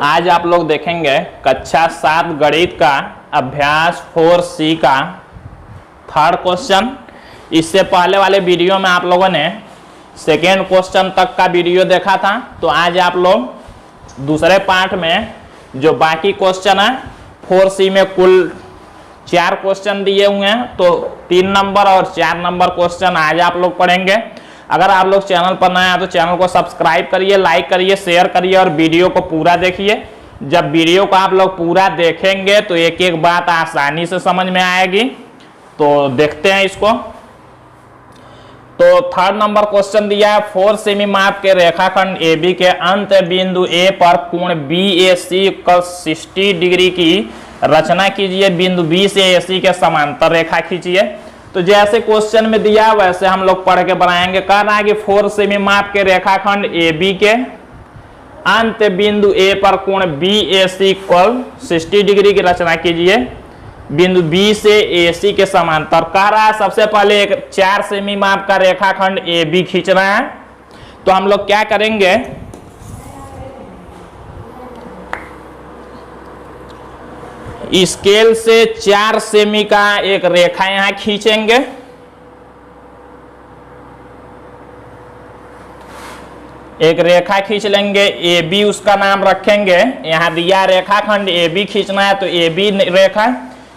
आज आप लोग देखेंगे कक्षा 7 गणित का अभ्यास 4C का थर्ड क्वेश्चन। इससे पहले वाले वीडियो में आप लोगों ने सेकेंड क्वेश्चन तक का वीडियो देखा था, तो आज आप लोग दूसरे पार्ट में जो बाकी क्वेश्चन है 4C में कुल 4 क्वेश्चन दिए हुए हैं, तो 3 नंबर और 4 नंबर क्वेश्चन आज आप लोग पढ़ेंगे। अगर आप लोग चैनल पर नए हैं तो चैनल को सब्सक्राइब करिए, लाइक करिए, शेयर करिए और वीडियो को पूरा देखिए। जब वीडियो को आप लोग पूरा देखेंगे तो एक एक बात आसानी से समझ में आएगी। तो देखते हैं इसको। तो थर्ड नंबर क्वेश्चन दिया है 4 सेमी माप के रेखाखंड AB के अंत बिंदु A पर कोण BAC 60 डिग्री की रचना कीजिए। बिंदु B से AC के समांतर रेखा खींचिए। तो जैसे क्वेश्चन में दिया वैसे हम लोग पढ़ के बनाएंगे। कह रहा है कि 4 सेमी माप के रेखाखंड AB के अंत बिंदु A पर कोण BAC 60 डिग्री की रचना कीजिए। बिंदु B से AC के समांतर कह रहा है। सबसे पहले एक 4 सेमी माप का रेखाखंड AB खींचना है। तो हम लोग क्या करेंगे, स्केल से 4 सेमी का एक रेखा यहां खींचेंगे। एक रेखा खींच लेंगे, AB उसका नाम रखेंगे। यहां दिया रेखाखंड AB खींचना है, तो AB रेखा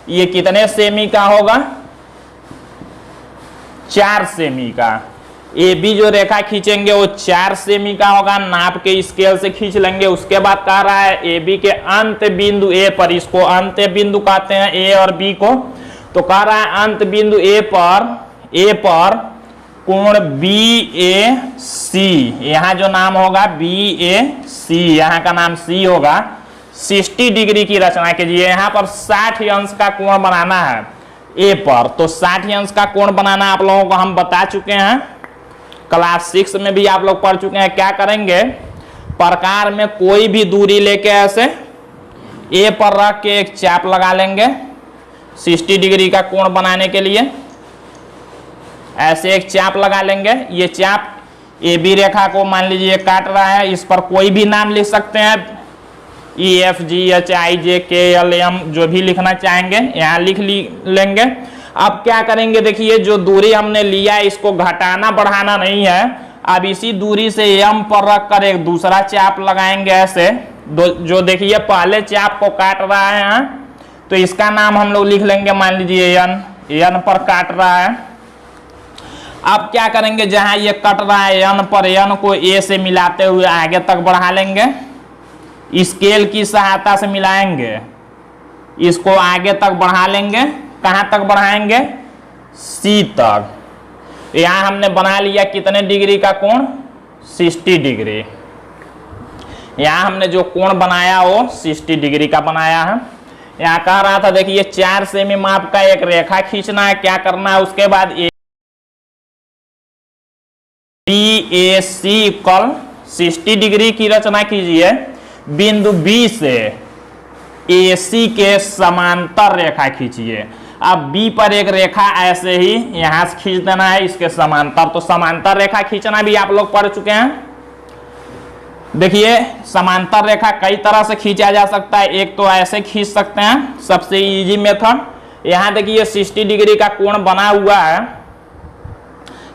ये कितने सेमी का होगा, 4 सेमी का। AB जो रेखा खींचेंगे वो 4 सेमी का होगा, नाप के स्केल से खींच लेंगे। उसके बाद कह रहा है AB के अंत बिंदु A पर, इसको अंत बिंदु कहते हैं A और B को। तो कह रहा है अंत बिंदु A पर कोण BAC, यहाँ जो नाम होगा BAC, यहाँ का नाम C होगा, 60 डिग्री की रचना कीजिए। यहाँ पर 60 अंश का कोण बनाना है A पर। तो 60 अंश का कोण बनाना आप लोगों को हम बता चुके हैं, क्लास 6 में भी आप लोग पढ़ चुके हैं। क्या करेंगे, प्रकार में कोई भी दूरी लेके ऐसे A पर रख के एक चाप लगा लेंगे 60 डिग्री का कोण बनाने के लिए। ऐसे एक चाप लगा लेंगे। ये चाप AB रेखा को मान लीजिए काट रहा है। इस पर कोई भी नाम लिख सकते हैं, EFGHIJKLM, जो भी लिखना चाहेंगे यहाँ लिख लेंगे। अब क्या करेंगे, देखिए जो दूरी हमने लिया इसको घटाना बढ़ाना नहीं है। अब इसी दूरी से M पर रख कर एक दूसरा चाप लगाएंगे ऐसे। जो देखिए पहले चाप को काट रहा है यहाँ, तो इसका नाम हम लोग लिख लेंगे, मान लीजिए N पर काट रहा है। अब क्या करेंगे, जहां ये कट रहा है N पर, N को A से मिलाते हुए आगे तक बढ़ा लेंगे। स्केल की सहायता से मिलाएंगे, इसको आगे तक बढ़ा लेंगे। कहां तक बढ़ाएंगे, C तक। यहां हमने बना लिया कितने डिग्री का कोण, 60 डिग्री। यहां हमने जो कोण बनाया वो 60 डिग्री का बनाया है। यहां कह रहा था देखिए 4 सेमी माप का एक रेखा खींचना है। क्या करना है, उसके बाद BAC 60 डिग्री की रचना कीजिए। बिंदु B से AC के समांतर रेखा खींचिए। अब B पर एक रेखा ऐसे ही यहां से खींच देना है इसके समांतर। तो समांतर रेखा खींचना भी आप लोग पढ़ चुके हैं। देखिए समांतर रेखा कई तरह से खींचा जा सकता है। एक तो ऐसे खींच सकते हैं, सबसे इजी मेथड। यहां देखिए 60 डिग्री का कोण बना हुआ है,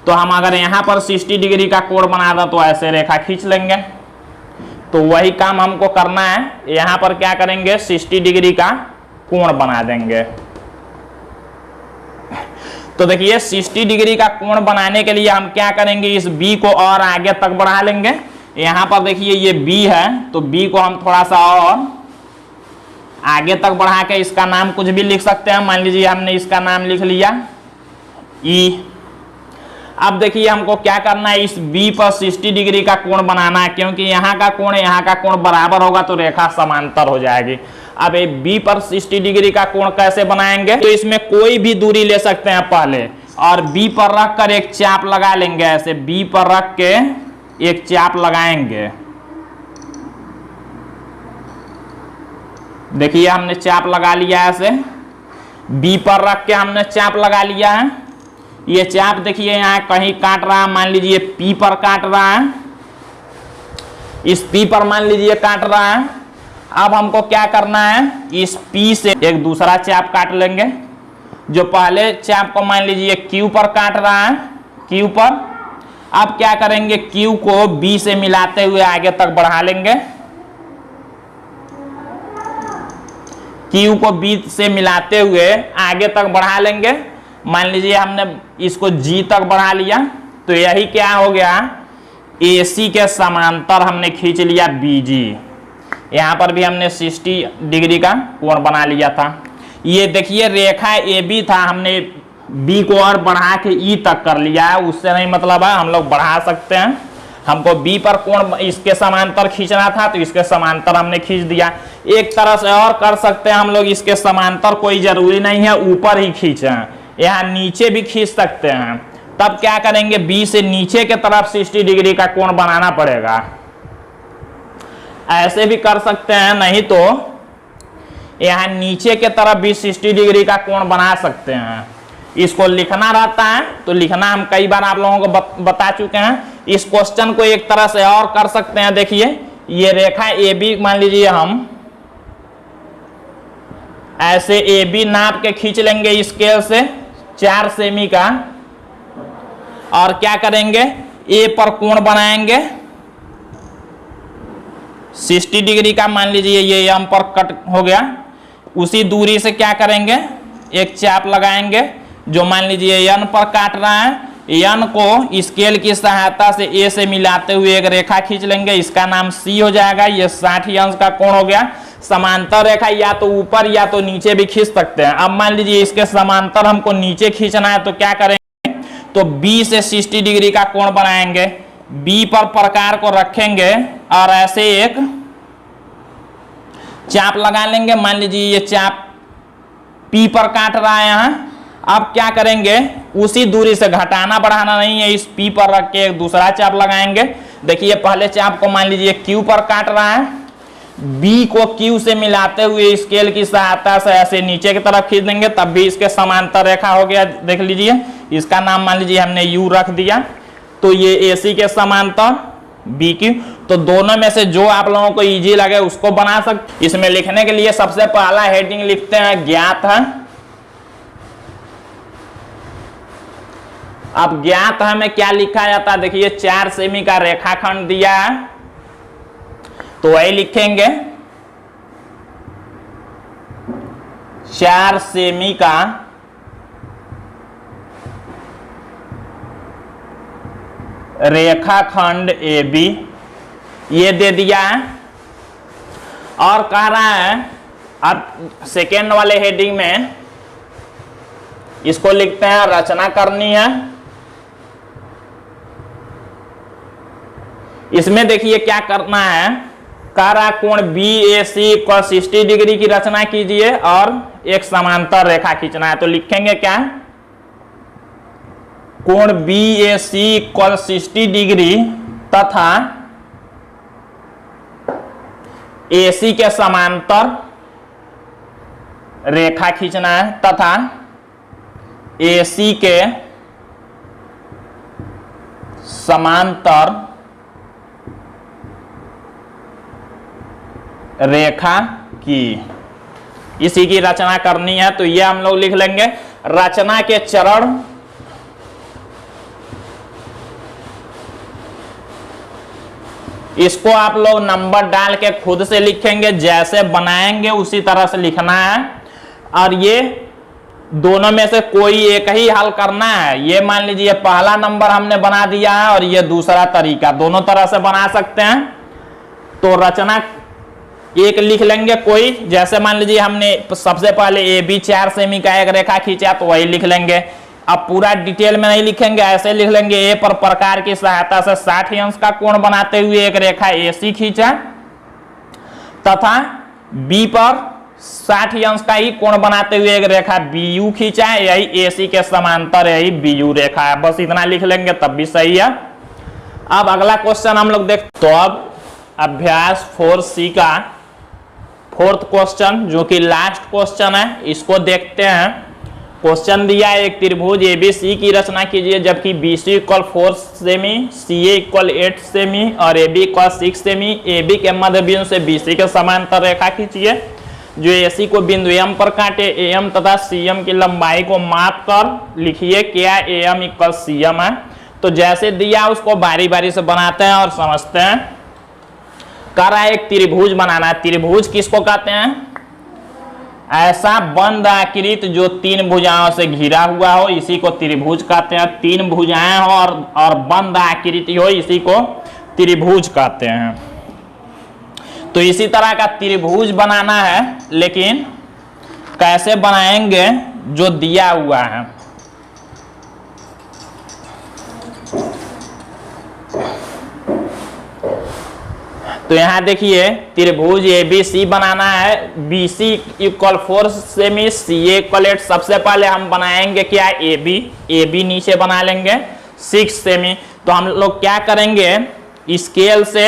तो हम अगर यहां पर 60 डिग्री का कोण बना दें तो ऐसे रेखा खींच लेंगे। तो वही काम हमको करना है। यहां पर क्या करेंगे, 60 डिग्री का कोण बना देंगे। तो देखिए 60 डिग्री का कोण बनाने के लिए हम क्या करेंगे, इस B को और आगे तक बढ़ा लेंगे। यहां पर देखिए ये B है, तो B को हम थोड़ा सा और आगे तक बढ़ा के इसका नाम कुछ भी लिख सकते हैं। मान लीजिए हमने इसका नाम लिख लिया E। अब देखिए हमको क्या करना है, इस B पर 60 डिग्री का कोण बनाना है, क्योंकि यहाँ का कोण बराबर होगा तो रेखा समांतर हो जाएगी। अब ये B पर 60 डिग्री का कोण कैसे बनाएंगे, तो इसमें कोई भी दूरी ले सकते हैं पहले, और B पर रख कर एक चाप लगा लेंगे। ऐसे B पर रख के एक चाप लगाएंगे। देखिए हमने चाप लगा लिया ऐसे, B पर रख के हमने चाप लगा लिया है। ये चाप देखिए यहाँ कहीं काट रहा है, मान लीजिए P पर काट रहा है, इस P पर मान लीजिए काट रहा है। अब हमको क्या करना है, इस P से एक दूसरा चाप काट लेंगे। जो पहले चाप को मान लीजिए Q पर काट रहा है, Q पर। अब क्या करेंगे, Q को B से मिलाते हुए आगे तक बढ़ा लेंगे। Q को B से मिलाते हुए आगे तक बढ़ा लेंगे। मान लीजिए हमने इसको G तक बढ़ा लिया, तो यही क्या हो गया, AC के समांतर हमने खींच लिया BG। यहां पर भी हमने 60 डिग्री का कोण बना लिया था। ये देखिए रेखा AB था, हमने B को और बढ़ा के E तक कर लिया है। उससे नहीं मतलब है, हम लोग बढ़ा सकते हैं। हमको B पर कोण इसके समांतर खींचना था, तो इसके समांतर हमने खींच दिया। एक तरह से और कर सकते हैं हम लोग, इसके समांतर कोई जरूरी नहीं है ऊपर ही खींचें, यहाँ नीचे भी खींच सकते हैं। तब क्या करेंगे, B से नीचे के तरफ 60 डिग्री का कोण बनाना पड़ेगा। ऐसे भी कर सकते हैं, नहीं तो यहाँ नीचे के तरफ भी 60 डिग्री का कोण बना सकते हैं। इसको लिखना रहता है तो लिखना हम कई बार आप लोगों को बता चुके हैं। इस क्वेश्चन को एक तरह से और कर सकते हैं। देखिए ये रेखा AB मान लीजिए हम ऐसे AB नाप के खींच लेंगे स्केल से 4 सेमी का, और क्या करेंगे, A पर कोण बनाएंगे 60 डिग्री का। मान लीजिए ये M पर कट हो गया। उसी दूरी से क्या करेंगे, एक चाप लगाएंगे जो मान लीजिए N पर काट रहा है। N को स्केल की सहायता से A से मिलाते हुए एक रेखा खींच लेंगे, इसका नाम C हो जाएगा। ये 60 अंश का कोण हो गया। समांतर रेखा या तो ऊपर या तो नीचे भी खींच सकते हैं। अब मान लीजिए इसके समांतर हमको नीचे खींचना है, तो क्या करेंगे, तो B से 60 डिग्री का कोण बनाएंगे। B पर प्रकार को रखेंगे और ऐसे एक चाप लगा लेंगे। मान लीजिए ये चाप P पर काट रहा है यहाँ। अब क्या करेंगे, उसी दूरी से घटाना बढ़ाना नहीं है, इस P पर रख के एक दूसरा चाप लगाएंगे। देखिए पहले चाप को मान लीजिए Q पर काट रहा है, B को Q से मिलाते हुए स्केल की सहायता से ऐसे नीचे की तरफ खींच देंगे, तब भी इसके समांतर रेखा हो गया। देख लीजिए इसका नाम मान लीजिए हमने U रख दिया। तो ये AC के समांतर BQ, तो दोनों में से जो आप लोगों को इजी लगे उसको बना सकते। इसमें लिखने के लिए सबसे पहला हेडिंग लिखते हैं ज्ञात है। अब ज्ञात है में क्या लिखा जाता है, देखिए 4 सेमी का रेखाखंड दिया है, तो वही लिखेंगे 4 सेमी का रेखाखंड AB, ये दे दिया है। और कह रहा है अब सेकेंड वाले हेडिंग में इसको लिखते हैं रचना करनी है। इसमें देखिए क्या करना है, कह रहा कोण BAC को 60 डिग्री की रचना कीजिए और एक समांतर रेखा खींचना है। तो लिखेंगे क्या, कोण BAC को 60 डिग्री तथा AC के समांतर रेखा खींचना है, तथा AC के समांतर रेखा की, इसी की रचना करनी है। तो ये हम लोग लिख लेंगे रचना के चरण। इसको आप लोग नंबर डाल के खुद से लिखेंगे, जैसे बनाएंगे उसी तरह से लिखना है। और ये दोनों में से कोई एक ही हल करना है। ये मान लीजिए पहला नंबर हमने बना दिया है और ये दूसरा तरीका, दोनों तरह से बना सकते हैं। तो रचना एक लिख लेंगे कोई, जैसे मान लीजिए हमने सबसे पहले AB 4 सेमी का एक रेखा खींचा, तो वही लिख लेंगे। अब पूरा डिटेल में नहीं लिखेंगे, ऐसे लिख लेंगे A पर प्रकार की सहायता से 60 अंश का कोण बनाते हुए एक रेखा AC खींचा, तथा B पर 60 अंश का ही कोण बनाते हुए एक रेखा BU खींचा है। यही AC के समांतर यही BU रेखा है। बस इतना लिख लेंगे तब भी सही है। अब अगला क्वेश्चन हम लोग देखते, तो अब अभ्यास 4C का 4th क्वेश्चन जो कि लास्ट क्वेश्चन है, इसको देखते हैं। क्वेश्चन दिया है एक त्रिभुज एबीसी की रचना कीजिए जबकि बीसी इक्वल 4 सेमी, सीए इक्वल 8 सेमी और एबी इक्वल 6 सेमी। एबी के मध्य बिंदु से बीसी के समांतर रेखा खींचिए जो एसी को बिंदु एम पर काटे। एम तथा सीएम की लंबाई को माप कर लिखिए क्या एम इक्वल सीएम है। तो जैसे दिया उसको बारी बारी से बनाते हैं और समझते हैं। कह रहा है एक त्रिभुज बनाना है। त्रिभुज किसको कहते हैं? ऐसा बंद आकृति जो 3 भुजाओं से घिरा हुआ हो, इसी को त्रिभुज कहते हैं। 3 भुजाएं हो और बंद आकृति हो, इसी को त्रिभुज कहते हैं। तो इसी तरह का त्रिभुज बनाना है, लेकिन कैसे बनाएंगे जो दिया हुआ है। तो यहां देखिए त्रिभुज एबीसी बनाना है। बीसी इक्वल 4 सेमी, सीए इक्वल 8। सबसे पहले हम बनाएंगे क्या? एबी नीचे बना लेंगे 6 सेमी। तो हम लोग क्या करेंगे? स्केल से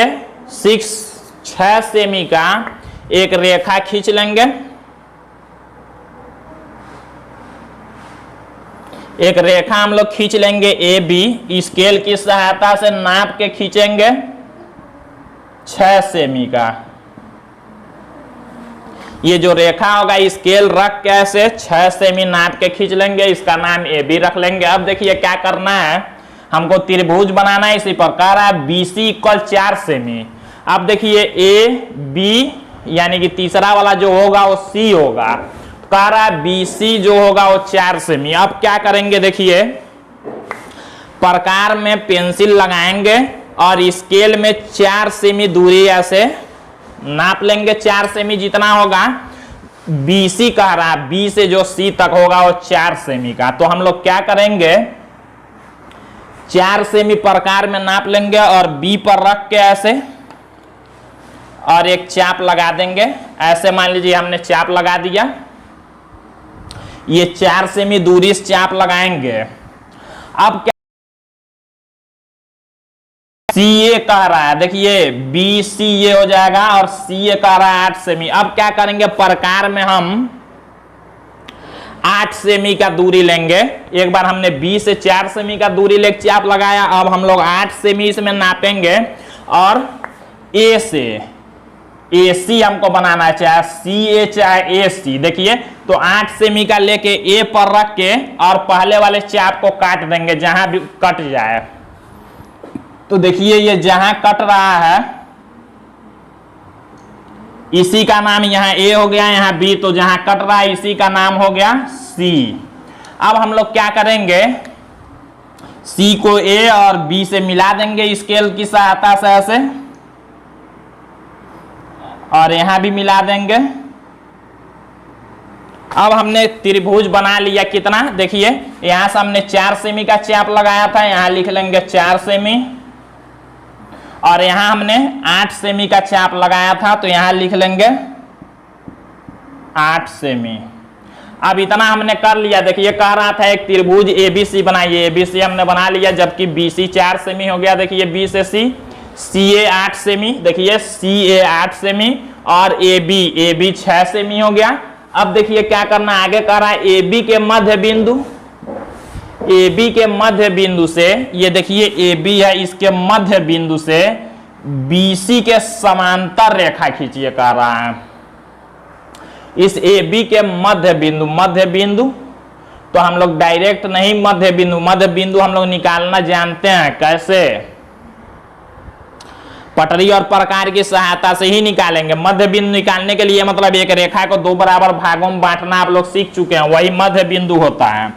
6 सेमी का एक रेखा खींच लेंगे। एक रेखा हम लोग खींच लेंगे एबी। स्केल की सहायता से नाप के खींचेंगे 6 सेमी का। ये जो रेखा होगा स्केल रख के ऐसे 6 सेमी नाप के खींच लेंगे। इसका नाम एबी रख लेंगे। अब देखिए क्या करना है, हमको त्रिभुज बनाना है। इसी प्रकार है बीसी इक्वल 4 सेमी। अब देखिए ए बी यानी कि तीसरा वाला जो होगा वो सी होगा। कह रहा है बीसी जो होगा वो 4 सेमी। अब क्या करेंगे? देखिए प्रकार में पेंसिल लगाएंगे और स्केल में 4 सेमी दूरी ऐसे नाप लेंगे। 4 सेमी जितना होगा बीसी कह रहा है, बी से जो सी तक होगा वो 4 सेमी का। तो हम लोग क्या करेंगे? 4 सेमी प्रकार में नाप लेंगे और बी पर रख के ऐसे और एक चाप लगा देंगे। ऐसे मान लीजिए हमने चाप लगा दिया। ये 4 सेमी दूरी से चाप लगाएंगे। अब क्या सी ए कह रहा है, देखिए बी सी ए हो जाएगा और सी ए कह रहा है 8 सेमी। अब क्या करेंगे? प्रकार में हम 8 सेमी का दूरी लेंगे। एक बार हमने बी से 4 सेमी का दूरी लेके चाप लगाया। अब हम लोग 8 सेमी इसमें नापेंगे और ए से ए सी हमको बनाना है, चाहे सी ए चाहे ए सी। देखिए तो 8 सेमी का लेके ए पर रख के और पहले वाले चाप को काट देंगे जहां भी कट जाए। तो देखिए ये जहां कट रहा है इसी का नाम यहाँ ए हो गया, यहाँ बी। तो जहां कट रहा है इसी का नाम हो गया सी। अब हम लोग क्या करेंगे? सी को ए और बी से मिला देंगे स्केल की सहायता से ऐसे, और यहां भी मिला देंगे। अब हमने त्रिभुज बना लिया। कितना? देखिए यहां से हमने 4 सेमी का चाप लगाया था, यहां लिख लेंगे 4 सेमी। और यहां हमने 8 सेमी का चाप लगाया था, तो यहां लिख लेंगे 8 सेमी। अब इतना हमने कर लिया। देखिए कह रहा था एक त्रिभुज एबीसी बनाइए। एबीसी हमने बना लिया जबकि बीसी 4 सेमी हो गया। देखिए बी से सी, सी ए 8 सेमी। देखिए सी ए 8 सेमी और ए बी 6 सेमी हो गया। अब देखिए क्या करना आगे कह रहा है ए बी के मध्य बिंदु, ए बी के मध्य बिंदु से, ये देखिए ए बी है, इसके मध्य बिंदु से बीसी के समांतर रेखा खींचिए कह रहा है। इस ए बी के मध्य बिंदु तो हम लोग डायरेक्ट नहीं मध्य बिंदु हम लोग निकालना जानते हैं। कैसे? पटरी और प्रकार की सहायता से ही निकालेंगे। मध्य बिंदु निकालने के लिए मतलब एक रेखा को 2 बराबर भागों में बांटना आप लोग सीख चुके हैं, वही मध्य बिंदु होता है।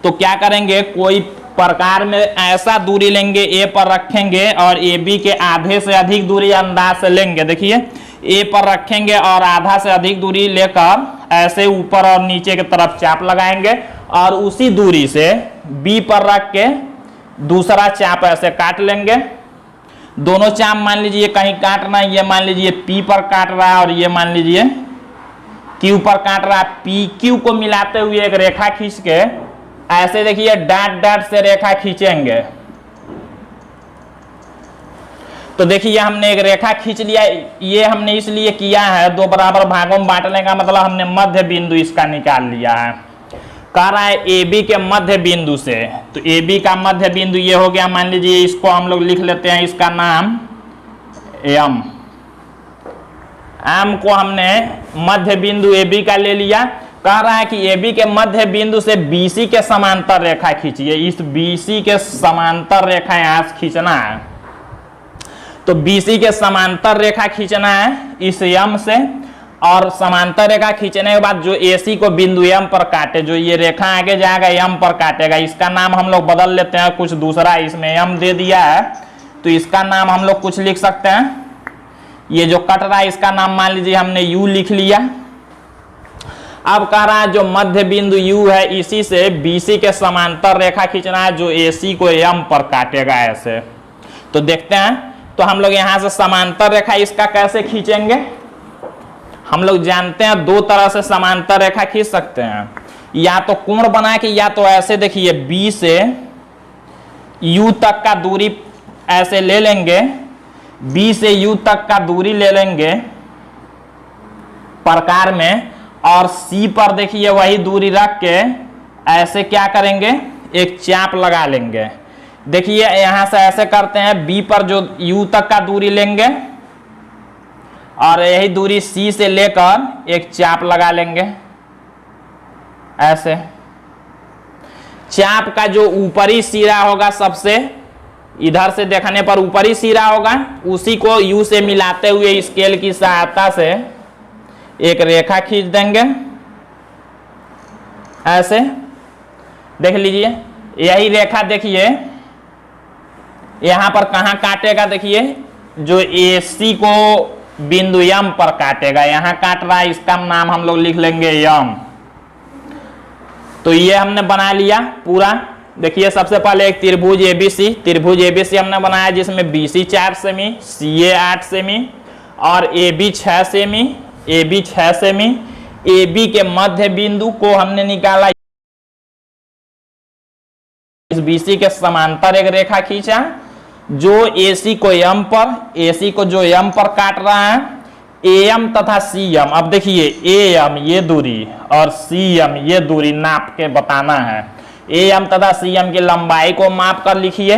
तो क्या करेंगे? कोई प्रकार में ऐसा दूरी लेंगे, ए पर रखेंगे और ए बी के आधे से अधिक दूरी अंदाज से लेंगे। देखिए ए पर रखेंगे और आधा से अधिक दूरी लेकर ऐसे ऊपर और नीचे की तरफ चाप लगाएंगे और उसी दूरी से बी पर रख के दूसरा चाप ऐसे काट लेंगे। दोनों चाप मान लीजिए कहीं काटना है, ये मान लीजिए पी पर काट रहा है और ये मान लीजिए क्यू पर काट रहा है। पी क्यू को मिलाते हुए एक रेखा खींच के ऐसे देखिए डॉट से रेखा खींचेंगे। तो देखिए हमने एक रेखा खींच लिया। ये हमने इसलिए किया है 2 बराबर भागों में बांटने का मतलब हमने मध्य बिंदु इसका निकाल लिया है। कह रहा है ए बी के मध्य बिंदु से, तो ए बी का मध्य बिंदु ये हो गया, मान लीजिए इसको हम लोग लिख लेते हैं, इसका नाम एम। एम को हमने मध्य बिंदु ए बी का ले लिया। कह रहा है कि ए बी के मध्य बिंदु से बी सी के समांतर रेखा खींचिए। इस बी सी के समांतर रेखा यहां से खींचना है, तो बी सी के समांतर रेखा खींचना है इस एम से, और समांतर रेखा खींचने के बाद जो ए सी को बिंदु एम पर काटे, जो ये रेखा आगे जाएगा एम पर काटेगा, इसका नाम हम लोग बदल लेते हैं, कुछ दूसरा इसमें एम दे दिया है तो इसका नाम हम लोग कुछ लिख सकते हैं। ये जो कट रहा है इसका नाम मान लीजिए हमने यू लिख लिया। अब कह रहा है जो मध्य बिंदु यू है इसी से बी सी के समांतर रेखा खींचना है जो ए सी को एम पर काटेगा ऐसे। तो देखते हैं, तो हम लोग यहां से समांतर रेखा इसका कैसे खींचेंगे। हम लोग जानते हैं दो तरह से समांतर रेखा खींच सकते हैं, या तो कोण बना के, या तो ऐसे देखिए बी से यू तक का दूरी ऐसे ले लेंगे, बी से यू तक का दूरी ले लेंगे प्रकार में, और सी पर देखिए वही दूरी रख के ऐसे क्या करेंगे, एक चाप लगा लेंगे। देखिए यहां से ऐसे करते हैं, बी पर जो यू तक का दूरी लेंगे और यही दूरी सी से लेकर एक चाप लगा लेंगे ऐसे। चाप का जो ऊपरी सिरा होगा, सबसे इधर से देखने पर ऊपरी सिरा होगा, उसी को यू से मिलाते हुए स्केल की सहायता से एक रेखा खींच देंगे ऐसे। देख लीजिए यही रेखा देखिए यहां पर कहां काटेगा, देखिए जो ए सी को बिंदु एम पर काटेगा, यहां काट रहा है, इसका नाम हम लोग लिख लेंगे एम। तो ये हमने बना लिया पूरा। देखिए सबसे पहले एक त्रिभुज एबीसी, त्रिभुज एबीसी हमने बनाया जिसमें बीसी 4 सेमी, सीए 8 सेमी और एबी 6 सेमी, एबी 6 सेमी। एबी के मध्य बिंदु को हमने निकाला, इस बीसी के समांतर एक रेखा खींचा जो एसी को एम पर, एसी को जो एम पर काट रहा है, एएम तथा सीएम। अब देखिए एएम ये दूरी और सीएम ये दूरी नाप के बताना है। एएम तथा सीएम की लंबाई को माप कर लिखिए।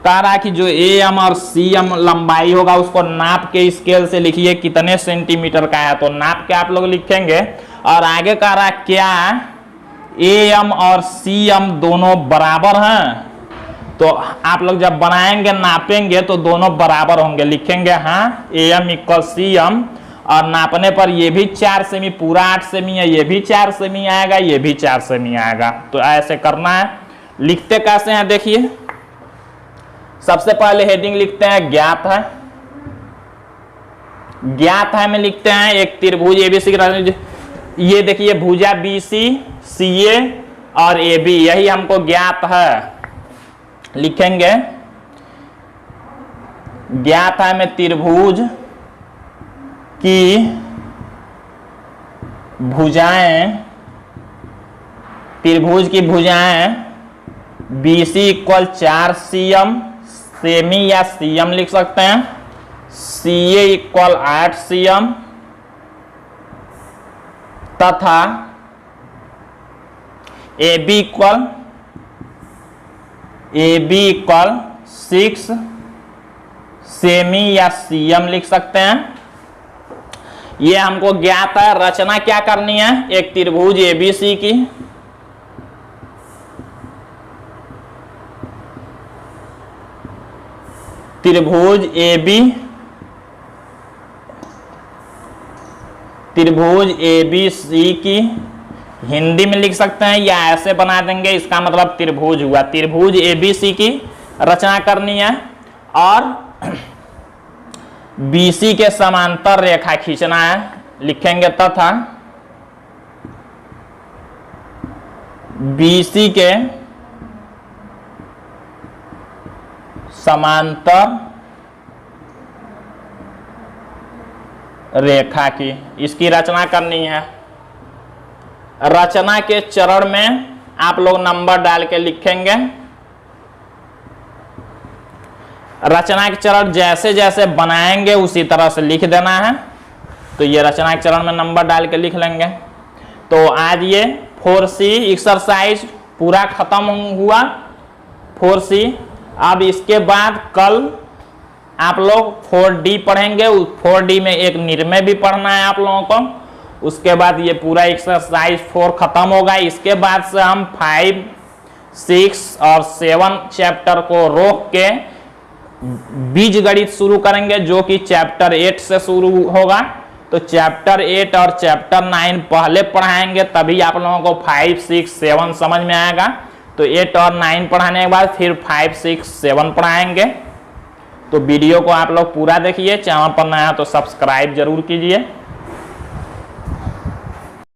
कह रहा है कि जो एएम और सीएम लंबाई होगा उसको नाप के स्केल से लिखिए कितने सेंटीमीटर का है, तो नाप के आप लोग लिखेंगे। और आगे कह रहा है क्या एएम और सीएम दोनों बराबर हैं, तो आप लोग जब बनाएंगे नापेंगे तो दोनों बराबर होंगे, लिखेंगे हाँ एएम इक्वल सीएम, और नापने पर ये भी 4 सेमी, पूरा 8 सेमी है, ये भी 4 सेमी आएगा, ये भी 4 सेमी आएगा। तो ऐसे करना है। लिखते कैसे हैं देखिए, सबसे पहले हेडिंग लिखते हैं ज्ञात है। ज्ञात है में लिखते हैं एक त्रिभुज एबीसी, ये देखिए भुजा बीसी, सीए और एबी, यही हमको ज्ञात है। लिखेंगे ज्ञात है में त्रिभुज की भुजाएं, त्रिभुज की भुजाएं बीसी इक्वल 4 सीएम, सेमी या सीएम लिख सकते हैं, सीए इक्वल 8 सीएम तथा AB इक्वल 6 सेमी या सीएम लिख सकते हैं। ये हमको ज्ञात है। रचना क्या करनी है, एक त्रिभुज एबीसी की, त्रिभुज एबीसी की हिंदी में लिख सकते हैं या ऐसे बना देंगे, इसका मतलब त्रिभुज हुआ। त्रिभुज एबीसी की रचना करनी है और बीसी के समांतर रेखा खींचना है। लिखेंगे तथा बीसी के समांतर रेखा की, इसकी रचना करनी है। रचना के चरण में आप लोग नंबर डाल के लिखेंगे। रचना के चरण जैसे जैसे बनाएंगे उसी तरह से लिख देना है। तो ये रचना के चरण में नंबर डाल के लिख लेंगे। तो आज ये 4C एक्सरसाइज पूरा खत्म हुआ 4C। अब इसके बाद कल आप लोग 4D पढ़ेंगे। 4D में एक निर्णय भी पढ़ना है आप लोगों को। उसके बाद ये पूरा एक्सरसाइज 4 खत्म होगा। इसके बाद से हम 5, 6 और 7 चैप्टर को रोक के बीज गणित शुरू करेंगे, जो कि चैप्टर 8 से शुरू होगा। तो चैप्टर 8 और चैप्टर 9 पहले पढ़ाएंगे, तभी आप लोगों को 5, 6, 7 समझ में आएगा। तो 8 और 9 पढ़ाने के बाद फिर 5, 6, 7 पढ़ाएंगे। तो वीडियो को आप लोग पूरा देखिए। चैनल पर नया तो सब्सक्राइब जरूर कीजिए।